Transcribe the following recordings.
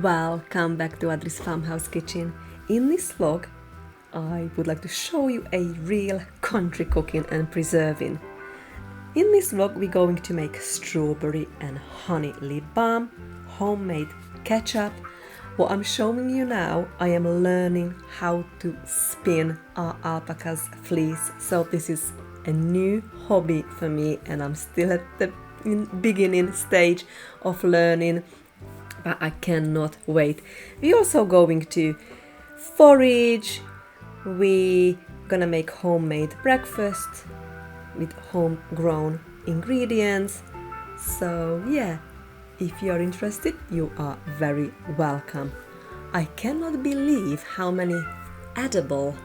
Welcome back to Adri's Farmhouse Kitchen. In this vlog, I would like to show you a real country cooking and preserving. In this vlog, we're going to make strawberry and honey lip balm, homemade ketchup. What I'm showing you now, I am learning how to spin our alpaca's fleece. So this is a new hobby for me and I'm still at the beginning stage of learning. But I cannot wait. We're also going to forage. We're gonna make homemade breakfast with homegrown ingredients. So yeah, if you're interested, you are very welcome. I cannot believe how many edible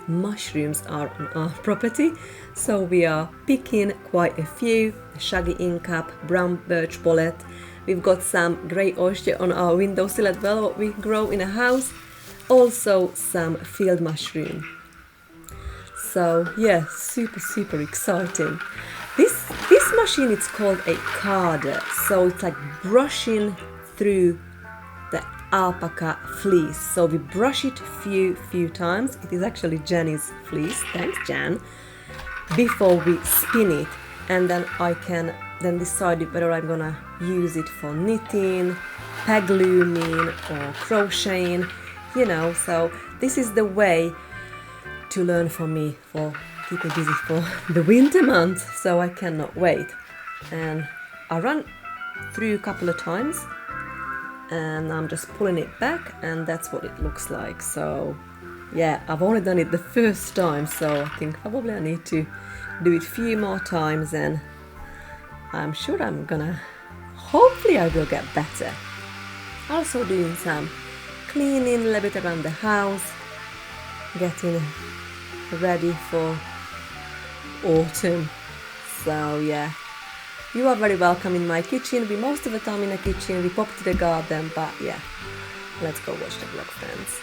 mushrooms are on our property. So we are picking quite a few: shaggy inkap, brown birch bollet. We've got some grey oyster on our windowsill as well, what we grow in a house. Also some field mushroom. So yeah, super exciting. This machine, it's called a carder. So it's like brushing through the alpaca fleece. So we brush it few times. It is actually Jenny's fleece. Thanks, Jan. Before we spin it, and then I can then decide whether I'm gonna use it for knitting, peg looming or crocheting, so this is the way to learn for me, for keep me busy for the winter months, so I cannot wait. And I run through a couple of times and I'm just pulling it back and that's what it looks like. So yeah, I've only done it the first time, so I think probably I need to do it a few more times and I'm sure hopefully I will get better. Also doing some cleaning a little bit around the house, getting ready for autumn. So yeah, you are very welcome in my kitchen. We most of the time in the kitchen, we pop to the garden, but yeah, let's go watch the vlog, friends.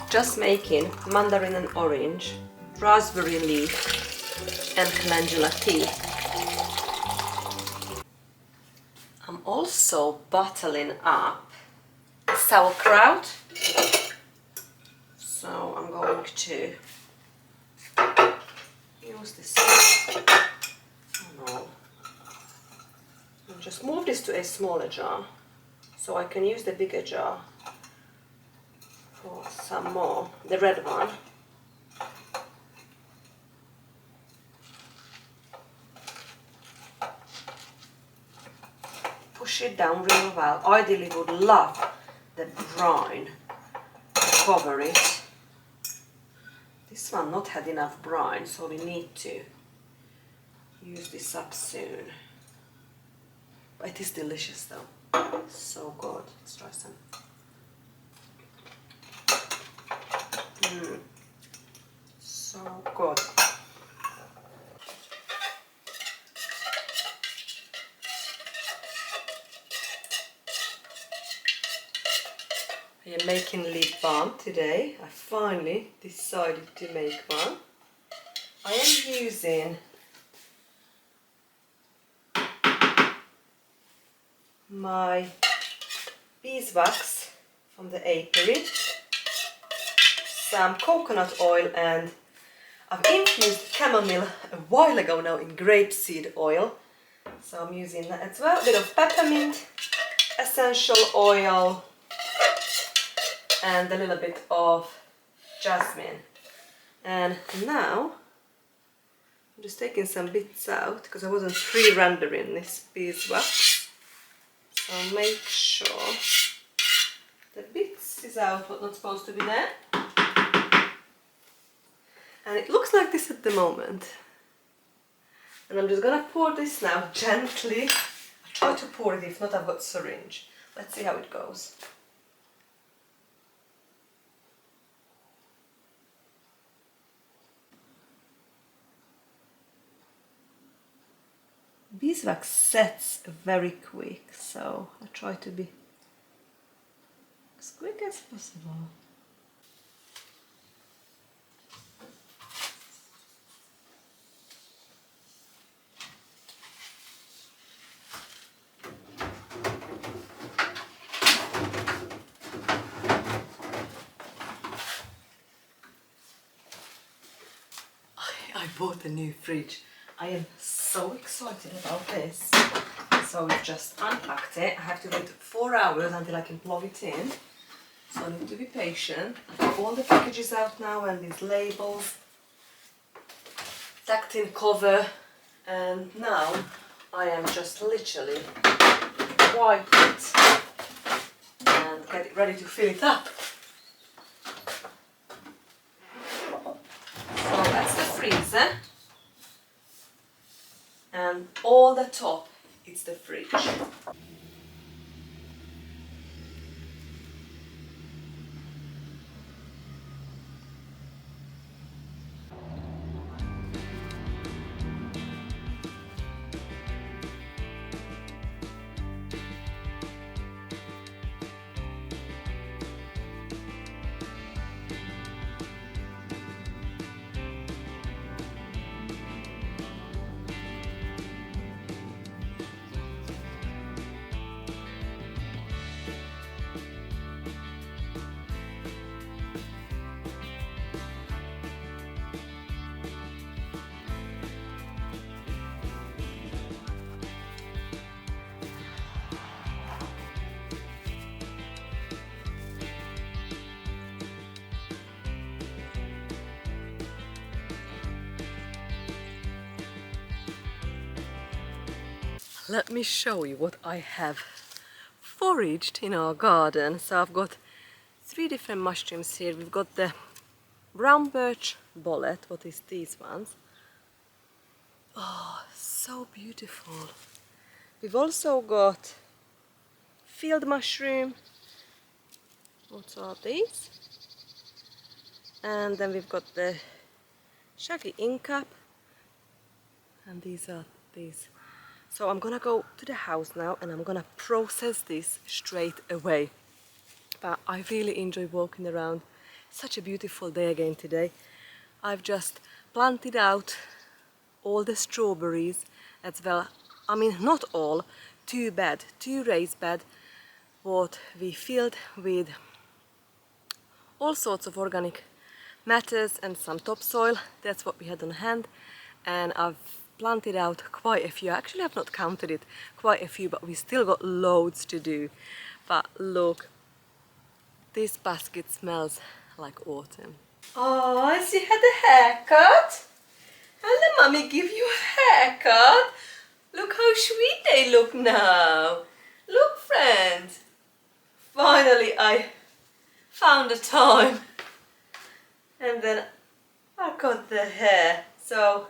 Just making mandarin and orange, raspberry leaf and calendula tea. I'm also bottling up sauerkraut. So I'm going to use this. Oh no. I'll just move this to a smaller jar so I can use the bigger jar for some more, the red one. Push it down real well. Ideally would love the brine to cover it. This one not had enough brine, so we need to use this up soon. But it is delicious though. So good. Let's try some. So good. I am making lip balm today. I finally decided to make one. I am using my beeswax from the apiary, some coconut oil, and I've infused chamomile a while ago now in grapeseed oil. So I'm using that as well. A bit of peppermint, essential oil, and a little bit of jasmine. And now I'm just taking some bits out because I wasn't pre-rendering this beeswax. So make sure the bits is out what not supposed to be there. And it looks like this at the moment. And I'm just gonna pour this now gently. I'll try to pour it, if not I've got syringe. Let's see how it goes. Beeswax sets very quick, so I try to be as quick as possible. I bought a new fridge. I am so excited about this. So we've just unpacked it. I have to wait 4 hours until I can plug it in. So I need to be patient. I've got all the packages out now and these labels. Tucked in cover. And now I am just literally wipe it and get it ready to fill it up. So that's the freezer. And all the top is the fridge. Let me show you what I have foraged in our garden. So I've got 3 different mushrooms here. We've got the brown birch bollet, what is these ones? Oh, so beautiful. We've also got field mushroom. What are these? And then we've got the shaggy incap. And these are these. So I'm gonna go to the house now and I'm gonna process this straight away. But I really enjoy walking around. Such a beautiful day again today. I've just planted out all the strawberries as well. I mean, not all, 2 raised bed, what we filled with all sorts of organic matters and some topsoil. That's what we had on hand. And I've planted out quite a few. Actually, I've not counted it, quite a few, but we still got loads to do. But look, this basket smells like autumn. Oh, so you had a haircut? And the mummy give you a haircut? Look how sweet they look now. Look, friends. Finally, I found a time. And then I got the hair. So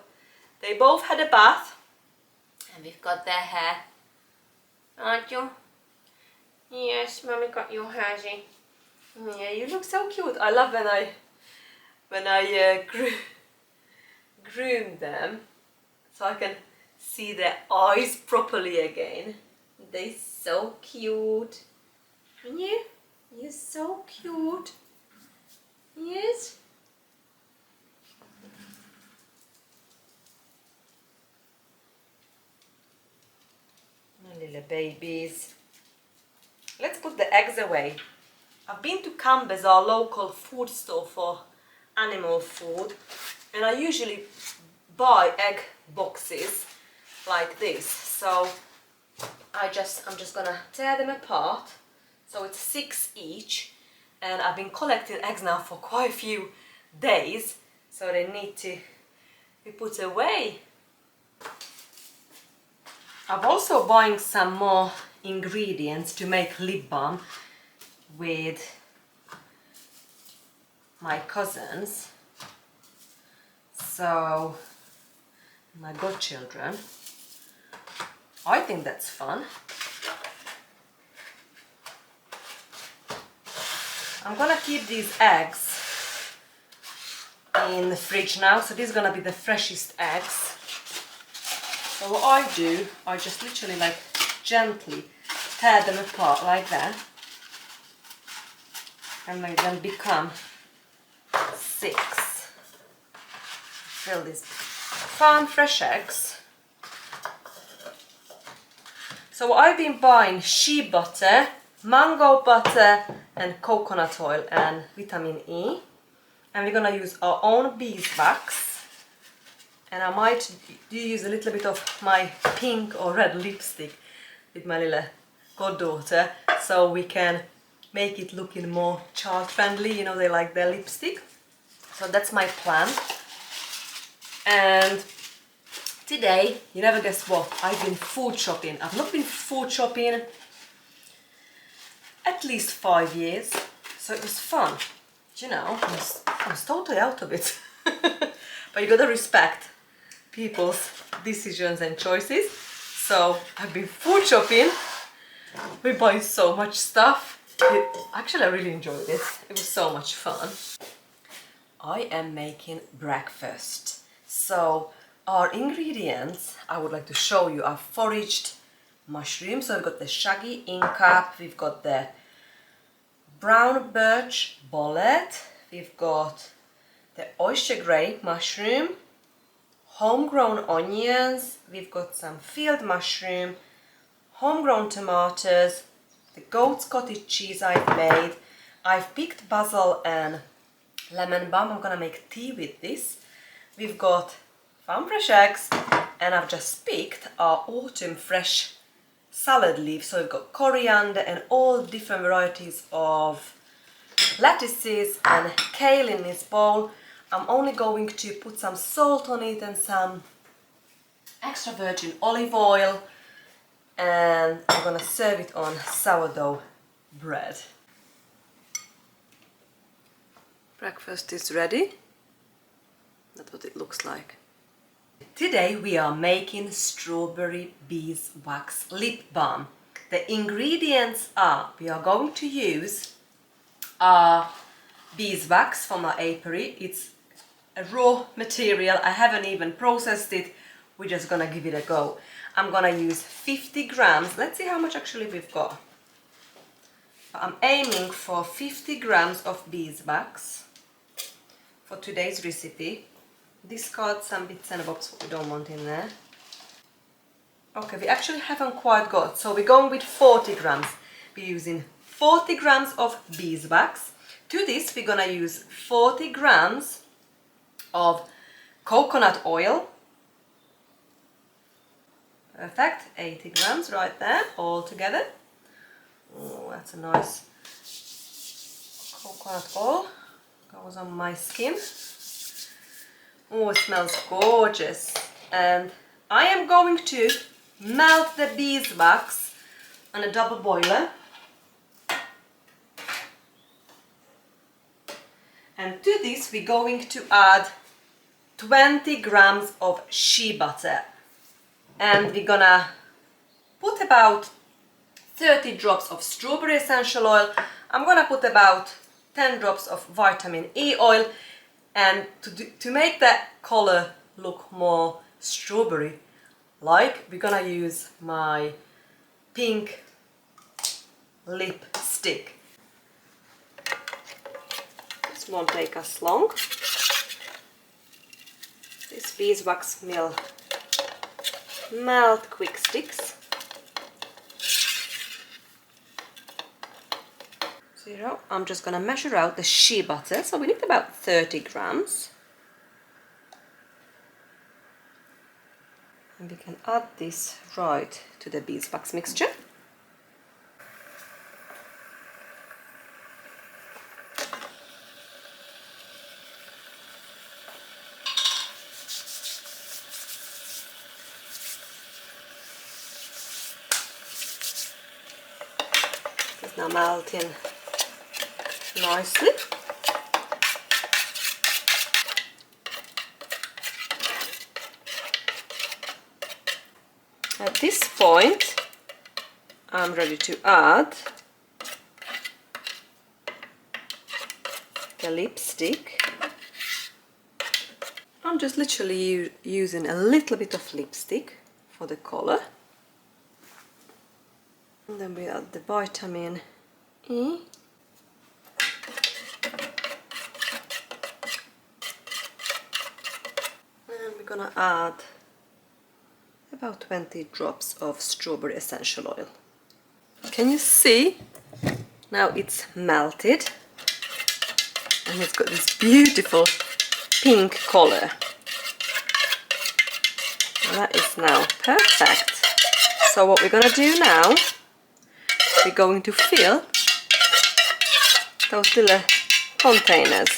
they both had a bath. And we've got their hair. Aren't you? Yes, mummy got your hairzy. Yeah, you look so cute. I love when I groom them, so I can see their eyes properly again. They're so cute. Yeah, you're so cute. Yes. My little babies. Let's put the eggs away. I've been to Campbell's, our local food store for animal food, and I usually buy egg boxes like this. So I'm just gonna tear them apart. So it's 6 each, and I've been collecting eggs now for quite a few days, so they need to be put away. I'm also buying some more ingredients to make lip balm with my cousins, so my godchildren. I think that's fun. I'm gonna keep these eggs in the fridge now, so this is gonna be the freshest eggs. So what I do, I just literally like gently tear them apart like that, and they then become 6. Fill these farm fresh eggs. So I've been buying shea butter, mango butter and coconut oil and vitamin E, and we're gonna use our own beeswax. And I might use a little bit of my pink or red lipstick with my little goddaughter, so we can make it looking more child friendly. You know, they like their lipstick. So that's my plan. And today, you never guess what, I've been food shopping. I've not been food shopping at least 5 years, so it was fun. You know, I was totally out of it. But you gotta respect people's decisions and choices. So I've been food shopping. We buy so much stuff. Actually, I really enjoyed it. It was so much fun. I am making breakfast. So our ingredients I would like to show you are foraged mushrooms. So we've got the shaggy incap, we've got the brown birch bollet, we've got the oyster grape mushroom, homegrown onions, we've got some field mushroom, homegrown tomatoes, the goat's cottage cheese I've made. I've picked basil and lemon balm. I'm gonna make tea with this. We've got farm fresh eggs, and I've just picked our autumn fresh salad leaves. So we've got coriander and all different varieties of lettuces and kale in this bowl. I'm only going to put some salt on it and some extra virgin olive oil, and I'm gonna serve it on sourdough bread. Breakfast is ready. That's what it looks like. Today we are making strawberry beeswax lip balm. The ingredients are, we are going to use beeswax from our apiary. It's a raw material. I haven't even processed it. We're just gonna give it a go. I'm gonna use 50 grams. Let's see how much actually we've got. I'm aiming for 50 grams of beeswax for today's recipe. Discard some bits and bobs what we don't want in there. Okay, we actually haven't quite got, so we're going with 40 grams. We're using 40 grams of beeswax. To this we're gonna use 40 grams of coconut oil. Perfect, 80 grams right there, all together. Oh, that's a nice coconut oil. Goes on my skin. Oh, it smells gorgeous. And I am going to melt the beeswax on a double boiler. And to this we're going to add 20 grams of shea butter. And we're gonna put about 30 drops of strawberry essential oil. I'm gonna put about 10 drops of vitamin E oil. And to make that color look more strawberry like, we're gonna use my pink lipstick. This won't take us long. This beeswax will melt quick sticks. I'm just gonna measure out the shea butter, so we need about 30 grams. And we can add this right to the beeswax mixture. It's now melting nicely. At this point, I'm ready to add the lipstick. I'm just literally using a little bit of lipstick for the color. And then we add the vitamin E. And we're gonna add about 20 drops of strawberry essential oil. Can you see? Now it's melted and it's got this beautiful pink color. That is now perfect. So what we're gonna do now, we're going to fill those little containers.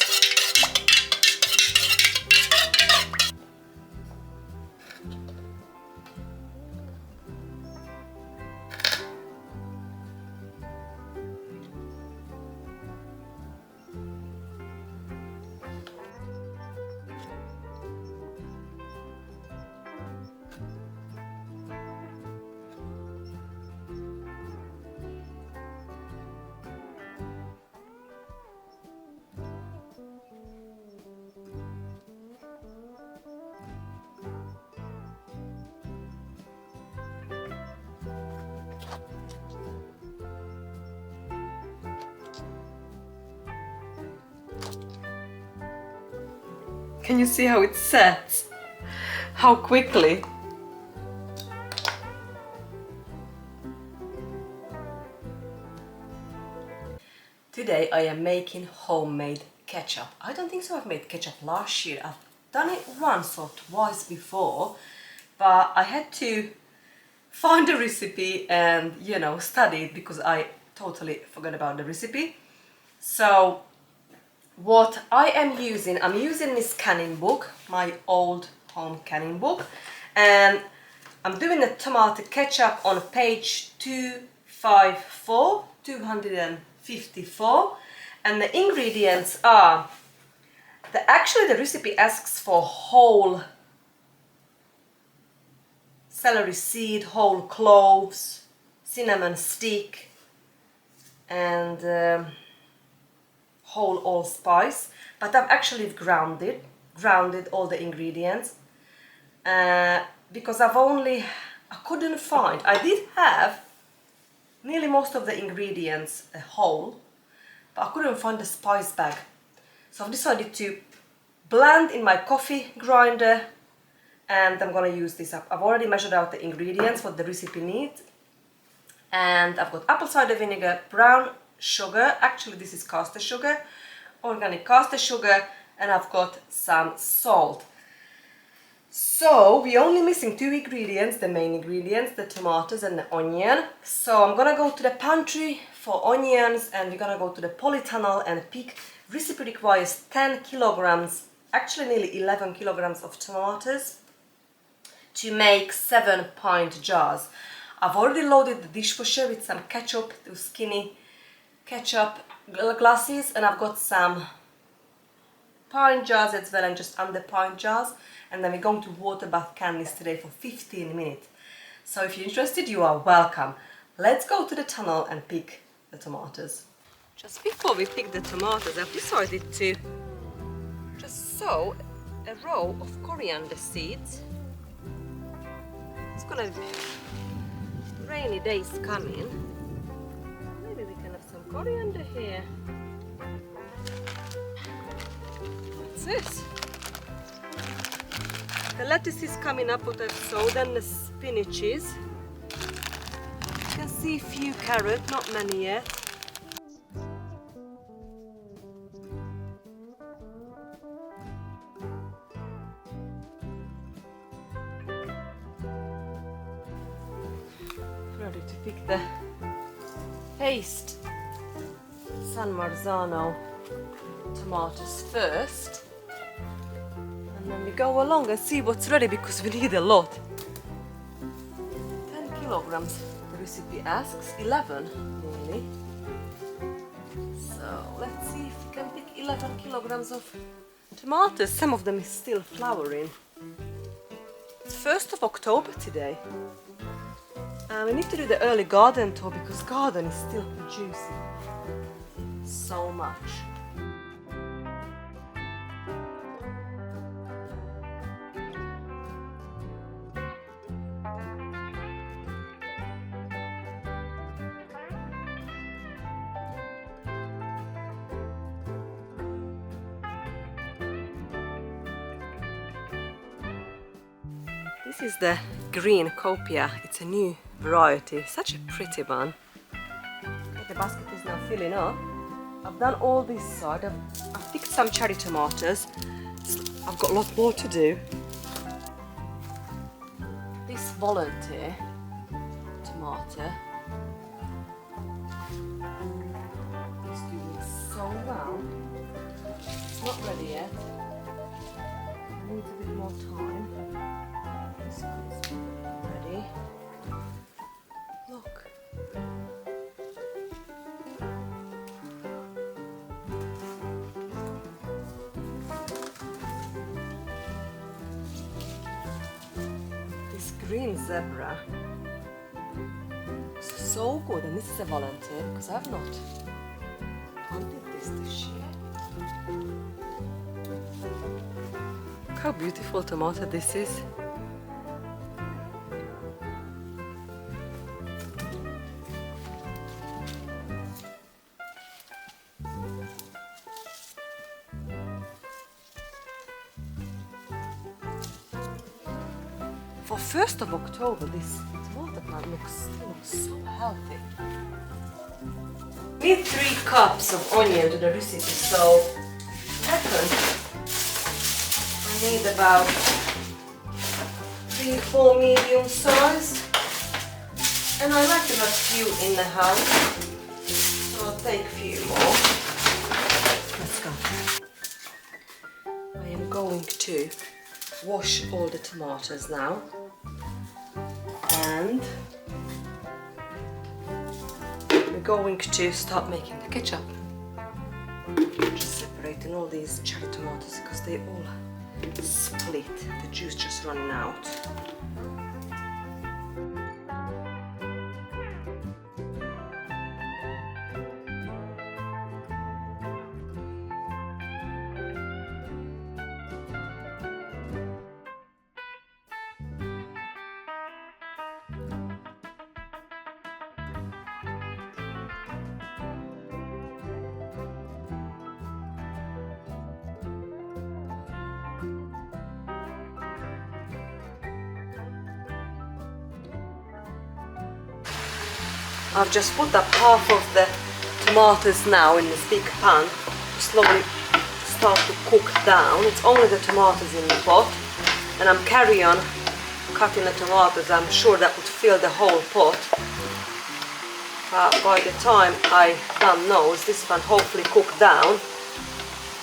Can you see how it sets? How quickly? Today I am making homemade ketchup. I don't think so I've made ketchup last year. I've done it once or twice before, but I had to find a recipe and, you know, study it because I totally forgot about the recipe. So what I am using, I'm using this canning book, my old home canning book, and I'm doing a tomato ketchup on page 254, and the ingredients are, actually the recipe asks for whole celery seed, whole cloves, cinnamon stick, and whole allspice, but I've actually grounded all the ingredients because I couldn't find, I did have nearly most of the ingredients whole, but I couldn't find the spice bag. So I've decided to blend in my coffee grinder, and I'm gonna use this up. I've already measured out the ingredients, what the recipe needs, and I've got apple cider vinegar, brown sugar, actually this is caster sugar, organic caster sugar, and I've got some salt. So we're only missing two ingredients, the main ingredients, the tomatoes and the onion. So I'm gonna go to the pantry for onions, and we're gonna go to the polytunnel and pick. Recipe requires 10 kilograms, actually nearly 11 kilograms of tomatoes to make 7-pint jars. I've already loaded the dishwasher with some ketchup, those skinny ketchup glasses, and I've got some pint jars as well, and just under pint jars, and then we're going to water bath candies today for 15 minutes. So if you're interested, you are welcome. Let's go to the tunnel and pick the tomatoes. Just before we pick the tomatoes, I've decided to just sow a row of coriander seeds. It's gonna be rainy days coming. Maybe we can have some coriander here. What's this? The lettuce is coming up, what I've sowed, and the spinaches. You can see a few carrots, not many yet. Ready to pick the paste San Marzano tomatoes first, and then we go along and see what's ready, because we need a lot. 10 kilograms the recipe asks, 11 nearly. So let's see if we can pick 11 kilograms of tomatoes. Some of them is still flowering. It's 1st of October today. We need to do the early garden tour because garden is still producing so much. This is the green copia. It's a new variety, such a pretty one. The basket is now filling up. I've done all this side. I've picked some cherry tomatoes. I've got a lot more to do. volunteer tomato. It's doing so well. It's not ready yet. It needs a bit more time. This one's ready. Look. This green zebra is so good, and this is a volunteer because I've not planted this year. Look how beautiful tomato this is. For 1st of October, this tomato plant looks so healthy. Need 3 cups of onion to the recipe, so second I need about 3-4 medium size, and I like to have few in the house, so I'll take a few more. Let's go. I am going to wash all the tomatoes now, and we're going to start making the ketchup. Just separating all these cherry tomatoes because they all split, the juice just running out. I've just put up half of the tomatoes now in this big pan to slowly start to cook down. It's only the tomatoes in the pot, and I'm carry on cutting the tomatoes. I'm sure that would fill the whole pot. By the time I done those, this one hopefully cooked down,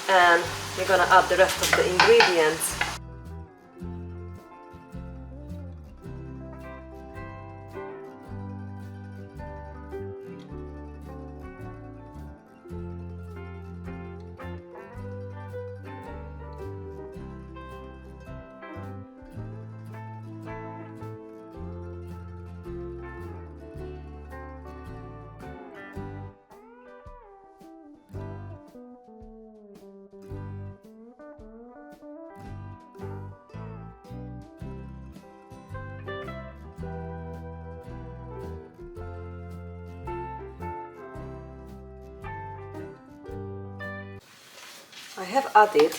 and we're gonna add the rest of the ingredients. I have added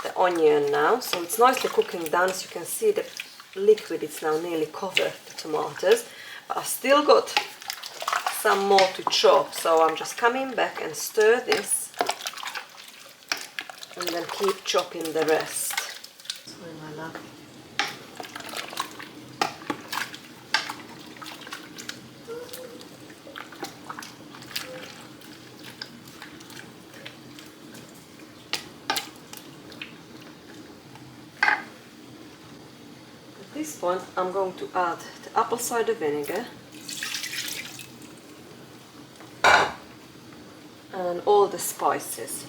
the onion now, so it's nicely cooking down. As you can see, the liquid is now nearly covered the tomatoes, but I've still got some more to chop, so I'm just coming back and stir this and then keep chopping the rest. Sorry, my love. At this point, I'm going to add the apple cider vinegar and all the spices.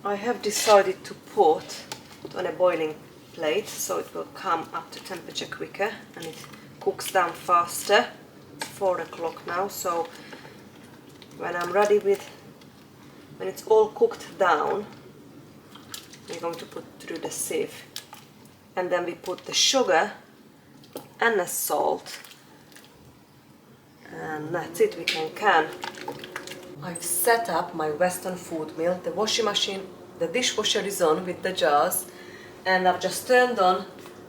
I have decided to put it on a boiling plate so it will come up to temperature quicker and it cooks down faster. It's 4 o'clock now, so when I'm ready with, when it's all cooked down, we're going to put through the sieve, and then we put the sugar and the salt, and that's it. We can I've set up my Western food mill. The washing machine, the dishwasher is on with the jars, and I've just turned on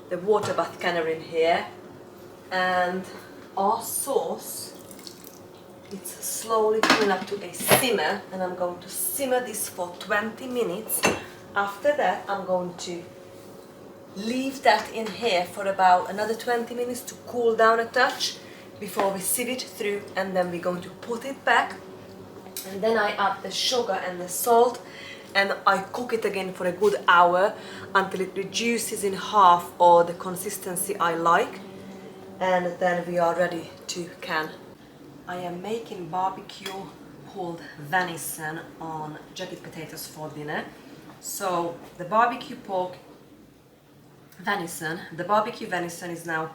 the water bath canner in here, and our sauce, it's slowly coming up to a simmer, and I'm going to simmer this for 20 minutes. After that, I'm going to leave that in here for about another 20 minutes to cool down a touch before we sieve it through, and then we're going to put it back, and then I add the sugar and the salt, and I cook it again for a good hour until it reduces in half or the consistency I like, and then we are ready to can. I am making barbecue pulled venison on jacket potatoes for dinner. So the barbecue venison is now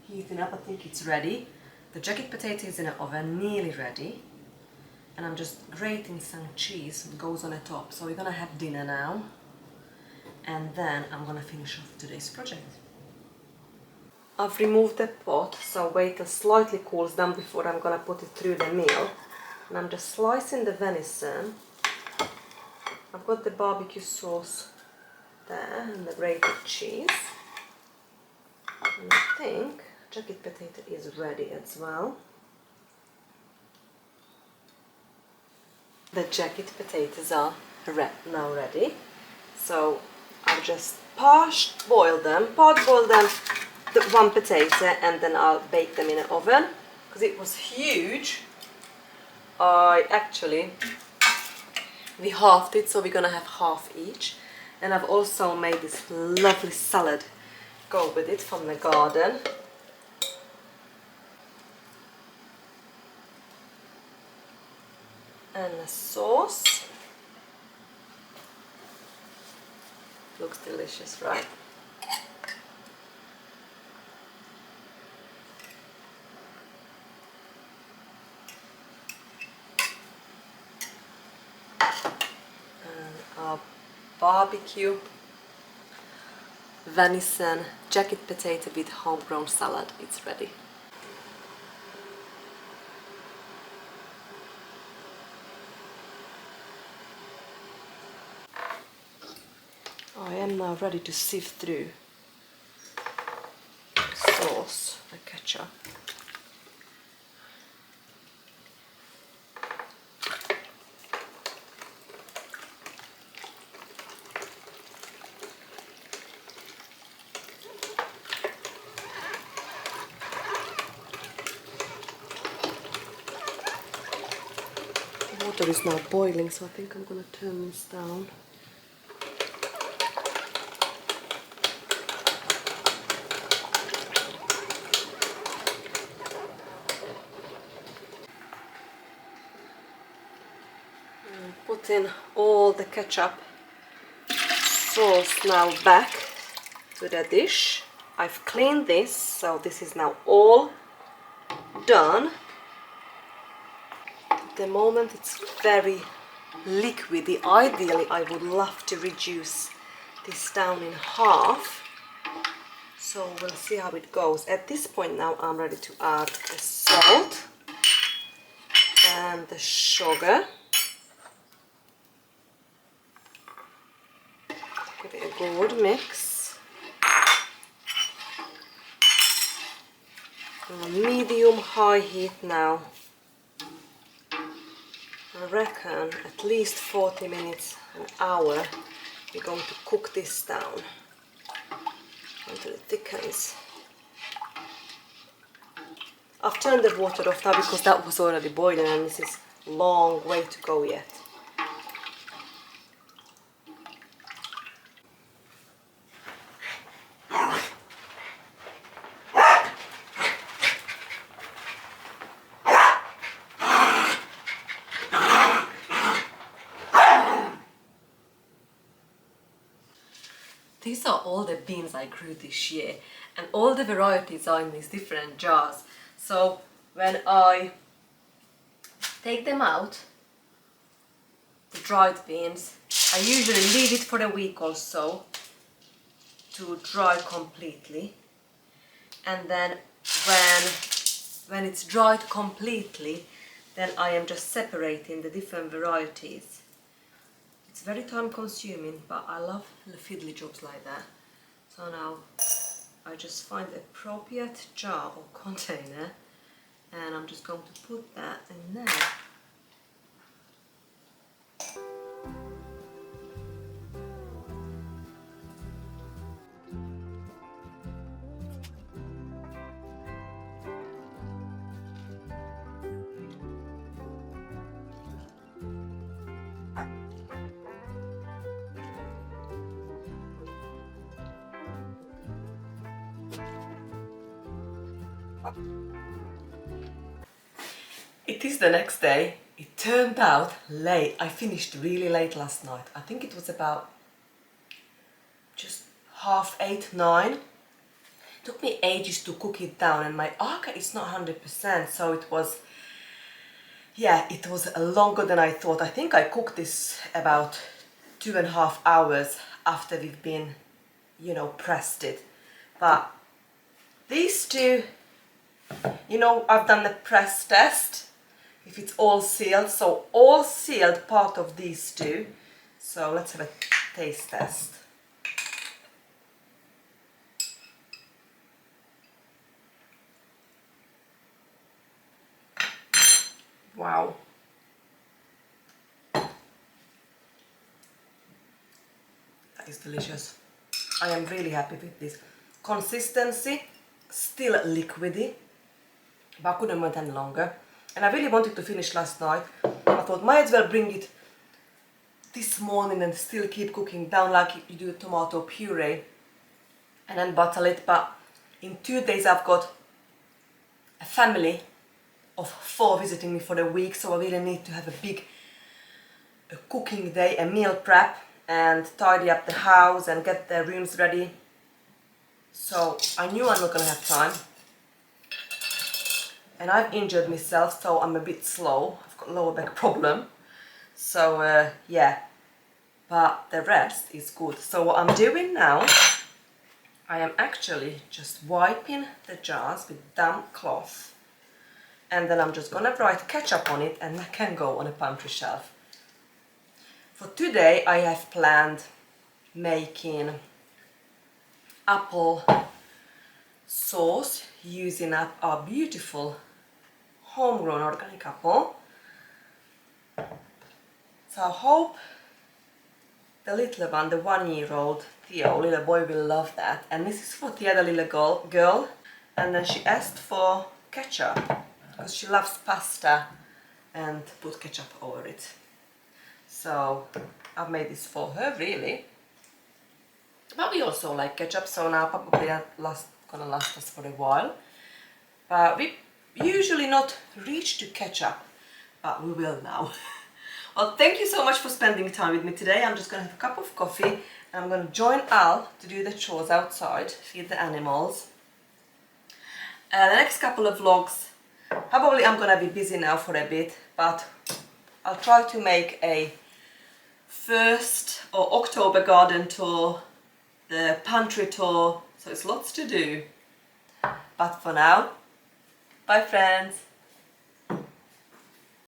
heating up. I think it's ready. The jacket potato is in the oven, nearly ready. And I'm just grating some cheese that goes on the top. So we're gonna have dinner now, and then I'm gonna finish off today's project. I've removed the pot, so wait till slightly cools down before I'm gonna put it through the mill. And I'm just slicing the venison. I've got the barbecue sauce there and the grated cheese. And I think jacket potato is ready as well. The jacket potatoes are now ready. So I'll just part boil them, the one potato, and then I'll bake them in an oven. Because it was huge, we halved it, so we're gonna have half each. And I've also made this lovely salad go with it from the garden. And the sauce. Looks delicious, right? And our barbecue venison jacket potato with homegrown salad, it's ready. I am now ready to sieve through the sauce, the ketchup. The water is now boiling, so I think I'm going to turn this down. Put in all the ketchup sauce now back to the dish. I've cleaned this, so this is now all done. At the moment it's very liquidy. Ideally I would love to reduce this down in half, so we'll see how it goes. At this point now I'm ready to add the salt and the sugar. Give it a good mix. On medium-high heat now. I reckon at least 40 minutes, an hour, we're going to cook this down until it thickens. I've turned the water off now because that was already boiling, and this is a long way to go yet. These are all the beans I grew this year, and all the varieties are in these different jars. So when I take them out, the dried beans, I usually leave it for a week or so to dry completely, and then when it's dried completely, then I am just separating the different varieties. It's very time consuming, but I love the fiddly jobs like that. So now I just find the appropriate jar or container and I'm just going to put that in there. It is the next day. It turned out late. I finished really late last night. I think it was about just 8:30, 9. It took me ages to cook it down and my alca is not 100%, so it was, yeah, it was longer than I thought. I think I cooked this about 2.5 hours after we've been, you know, pressed it. But these two, you know, I've done the press test. If it's all sealed, so all sealed part of these two. So let's have a taste test. Wow. That is delicious. I am really happy with this. Consistency, still liquidy, but I couldn't wait any longer. And I really wanted to finish last night. I thought might as well bring it this morning and still keep cooking down like you do tomato puree and then bottle it. But in 2 days I've got a family of 4 visiting me for the week, so I really need to have a big cooking day, a meal prep, and tidy up the house and get the rooms ready. So I knew I'm not gonna have time. And I've injured myself, so I'm a bit slow. I've got lower back problem. So yeah, but the rest is good. So what I'm doing now, I am actually just wiping the jars with damp cloth. And then I'm just gonna write ketchup on it and that can go on a pantry shelf. For today I have planned making apple sauce using up our beautiful homegrown organic apple. So I hope the little one, the 1-year-old Theo, little boy, will love that. And this is for the other little girl. And then she asked for ketchup because she loves pasta and put ketchup over it. So I've made this for her, really. But we also like ketchup, so now probably gonna last us for a while. But we usually not reach to ketchup, but we will now. Well, thank you so much for spending time with me today. I'm just gonna have a cup of coffee and I'm gonna join Al to do the chores outside, feed the animals. The next couple of vlogs, probably I'm gonna be busy now for a bit, but I'll try to make a 1st or October garden tour, the pantry tour, so it's lots to do. But for now, bye friends!